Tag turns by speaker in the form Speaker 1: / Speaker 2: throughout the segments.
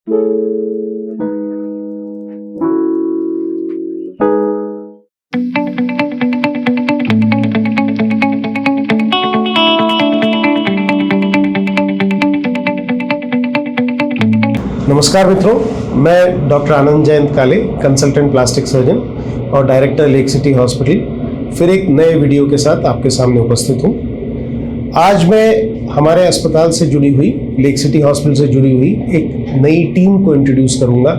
Speaker 1: नमस्कार मित्रों, मैं डॉक्टर आनंद जयंत काले, कंसल्टेंट प्लास्टिक सर्जन और डायरेक्टर लेक सिटी हॉस्पिटल, फिर एक नए वीडियो के साथ आपके सामने उपस्थित हूँ। आज मैं हमारे अस्पताल से जुड़ी हुई, लेक सिटी हॉस्पिटल से जुड़ी हुई एक नई टीम को इंट्रोड्यूस करूँगा,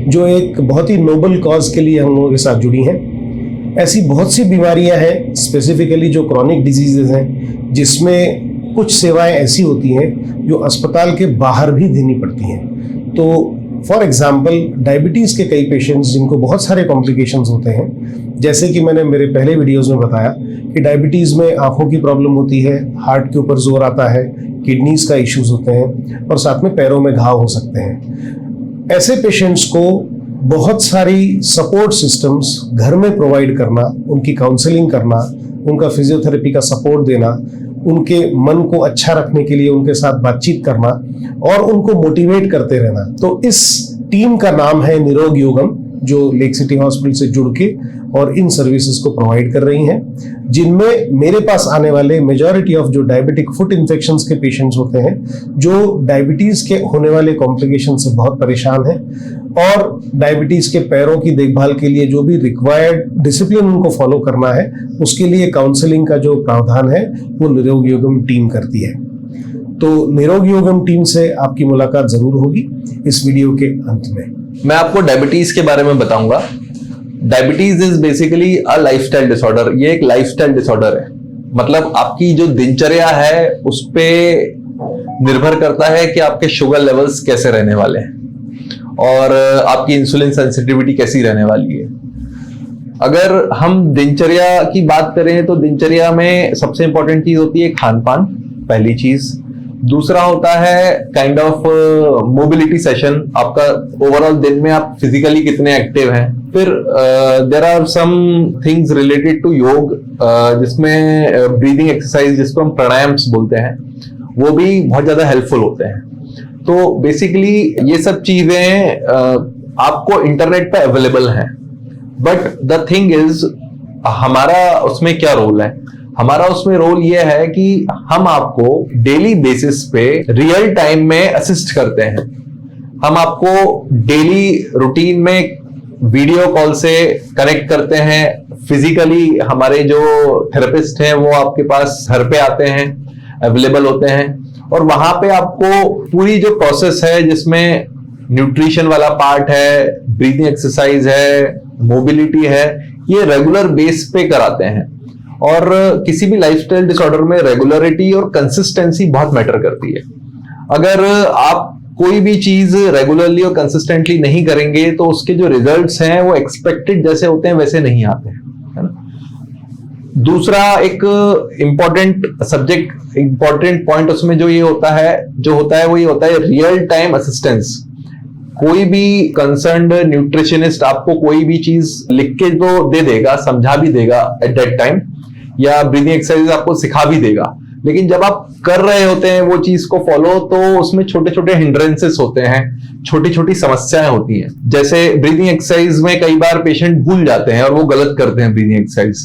Speaker 1: जो एक बहुत ही नोबल कॉज के लिए हम लोगों के साथ जुड़ी हैं। ऐसी बहुत सी बीमारियाँ हैं, स्पेसिफिकली जो क्रॉनिक डिजीजेज हैं, जिसमें कुछ सेवाएं ऐसी होती हैं जो अस्पताल के बाहर भी देनी पड़ती हैं। तो फॉर एग्जांपल, डायबिटीज़ के कई पेशेंट्स जिनको बहुत सारे कॉम्प्लिकेशंस होते हैं, जैसे कि मैंने मेरे पहले वीडियोस में बताया कि डायबिटीज़ में आंखों की प्रॉब्लम होती है, हार्ट के ऊपर जोर आता है, किडनीज का इश्यूज होते हैं और साथ में पैरों में घाव हो सकते हैं। ऐसे पेशेंट्स को बहुत सारी सपोर्ट सिस्टम्स घर में प्रोवाइड करना, उनकी काउंसलिंग करना, उनका फिजियोथेरेपी का सपोर्ट देना, उनके मन को अच्छा रखने के लिए उनके साथ बातचीत करना और उनको मोटिवेट करते रहना। तो इस टीम का नाम है निरोग योगम, जो लेक सिटी हॉस्पिटल से जुड़ के और इन सर्विसेज को प्रोवाइड कर रही हैं, जिनमें मेरे पास आने वाले मेजॉरिटी ऑफ जो डायबिटिक फुट इन्फेक्शंस के पेशेंट्स होते हैं, जो डायबिटीज़ के होने वाले कॉम्प्लिकेशन से बहुत परेशान हैं और डायबिटीज़ के पैरों की देखभाल के लिए जो भी रिक्वायर्ड डिसिप्लिन उनको फॉलो करना है, उसके लिए काउंसलिंग का जो प्रावधान है वो निरोग योगम टीम करती है। तो निरोग योगम टीम से आपकी मुलाकात जरूर होगी इस वीडियो के अंत में।
Speaker 2: मैं आपको डायबिटीज के बारे में बताऊंगा। Diabetes is basically a lifestyle disorder. ये एक लाइफस्टाइल डिसऑर्डर है, मतलब आपकी जो दिनचर्या है उस पे निर्भर करता है कि आपके शुगर लेवल्स कैसे रहने वाले हैं और आपकी इंसुलिन सेंसिटिविटी कैसी रहने वाली है। अगर हम दिनचर्या की बात करें तो दिनचर्या में सबसे इंपॉर्टेंट चीज होती है खान पान, पहली चीज। दूसरा होता है काइंड ऑफ मोबिलिटी सेशन, आपका ओवरऑल दिन में आप फिजिकली कितने एक्टिव हैं। फिर there are some things related to yoga, जिसमें ब्रीदिंग एक्सरसाइज, जिसको हम प्राणायाम्स बोलते हैं, वो भी बहुत ज्यादा हेल्पफुल होते हैं। तो बेसिकली ये सब चीजें आपको इंटरनेट पे अवेलेबल हैं, बट द थिंग इज हमारा उसमें क्या रोल है। हमारा उसमें रोल ये है कि हम आपको डेली बेसिस पे रियल टाइम में असिस्ट करते हैं। हम आपको डेली रूटीन में वीडियो कॉल से कनेक्ट करते हैं। फिजिकली हमारे जो थेरेपिस्ट हैं वो आपके पास घर पे आते हैं, अवेलेबल होते हैं और वहां पे आपको पूरी जो प्रोसेस है, जिसमें न्यूट्रिशन वाला पार्ट है, ब्रीदिंग एक्सरसाइज है, मोबिलिटी है, ये रेगुलर बेस पे कराते हैं। और किसी भी लाइफस्टाइल डिसऑर्डर में रेगुलरिटी और कंसिस्टेंसी बहुत मैटर करती है। अगर आप कोई भी चीज रेगुलरली और कंसिस्टेंटली नहीं करेंगे तो उसके जो रिजल्ट्स हैं वो एक्सपेक्टेड जैसे होते हैं वैसे नहीं आते हैं, है ना। दूसरा एक इंपॉर्टेंट सब्जेक्ट, इंपॉर्टेंट पॉइंट उसमें जो होता है वो ये होता है रियल टाइम असिस्टेंस। कोई भी कंसर्न्ड न्यूट्रिशनिस्ट आपको कोई भी चीज लिख के तो दे देगा, समझा भी देगा एट दैट टाइम, या ब्रीदिंग एक्सरसाइज आपको सिखा भी देगा, लेकिन जब आप कर रहे होते हैं वो चीज को फॉलो, तो उसमें छोटे छोटे हिंड्रेंसेस होते हैं, छोटी छोटी समस्याएं होती हैं। जैसे ब्रीदिंग एक्सरसाइज में कई बार पेशेंट भूल जाते हैं और वो गलत करते हैं ब्रीदिंग एक्सरसाइज।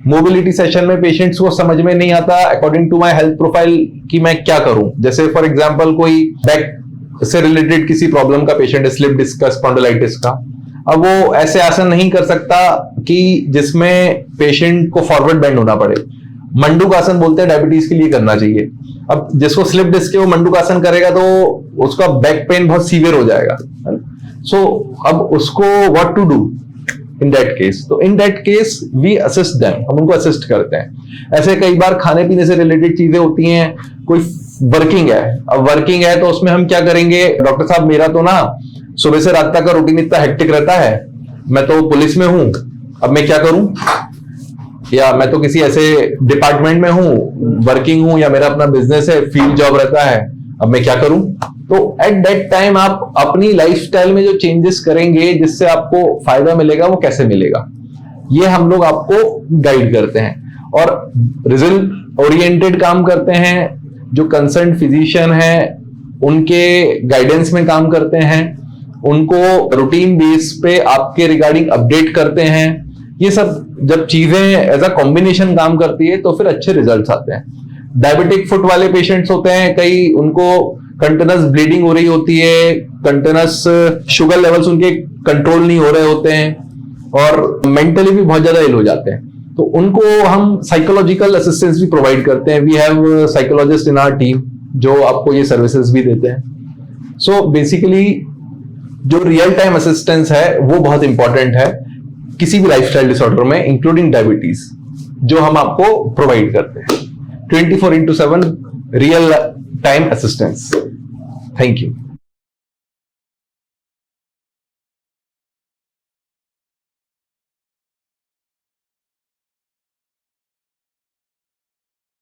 Speaker 2: मोबिलिटी सेशन में पेशेंट्स को समझ में नहीं आता according to my health profile कि मैं क्या करूं। जैसे फॉर एग्जाम्पल कोई बैक से रिलेटेड किसी प्रॉब्लम का पेशेंट है, स्लिप डिस्क का, स्पॉन्डिलाइटिस का, अब वो ऐसे आसन नहीं कर सकता कि जिसमें पेशेंट को फॉरवर्ड बेंड होना पड़े। मंडूक आसन बोलते हैं डायबिटीज के लिए करना चाहिए। अब जिसको स्लिप डिस्क है वो मंडूक आसन करेगा तो उसका बैक पेन बहुत सीवियर हो जाएगा। सो अब उसको what to do in that case, तो in that case we assist them, हम उनको असिस्ट करते हैं। ऐसे कई बार खाने पीने से रिलेटेड चीजें होती हैं, कोई वर्किंग है, अब वर्किंग है तो उसमें हम क्या करेंगे, डॉक्टर साहब मेरा तो ना सुबह से रात तक का रूटीन इतना हेक्टिक रहता है, मैं तो पुलिस में हूं, अब मैं क्या करूं, या मैं तो किसी ऐसे डिपार्टमेंट में हूं, वर्किंग हूं, या मेरा अपना बिजनेस है, फील्ड जॉब रहता है, अब मैं क्या करूं। तो एट दैट टाइम आप अपनी लाइफस्टाइल में जो चेंजेस करेंगे जिससे आपको फायदा मिलेगा वो कैसे मिलेगा, ये हम लोग आपको गाइड करते हैं और रिजल्ट ओरिएंटेड काम करते हैं। जो कंसर्न फिजिशियन है उनके गाइडेंस में काम करते हैं, उनको रूटीन बेस पे आपके रिगार्डिंग अपडेट करते हैं। ये सब जब चीजें एज अ कॉम्बिनेशन काम करती है तो फिर अच्छे रिजल्ट्स आते हैं। डायबिटिक फुट वाले पेशेंट्स होते हैं कई, उनको कंटिन्यूस ब्लीडिंग हो रही होती है, कंटिन्यूस शुगर लेवल्स उनके कंट्रोल नहीं हो रहे होते हैं और मेंटली भी बहुत ज्यादा इल हो जाते हैं, तो उनको हम साइकोलॉजिकल असिस्टेंस भी प्रोवाइड करते हैं। We have psychologist in our team जो आपको ये सर्विसेज भी देते हैं। सो बेसिकली जो रियल टाइम असिस्टेंस है वो बहुत इंपॉर्टेंट है किसी भी लाइफस्टाइल डिसऑर्डर में, इंक्लूडिंग डायबिटीज, जो हम आपको प्रोवाइड करते हैं 24/7 real time assistance. Thank you.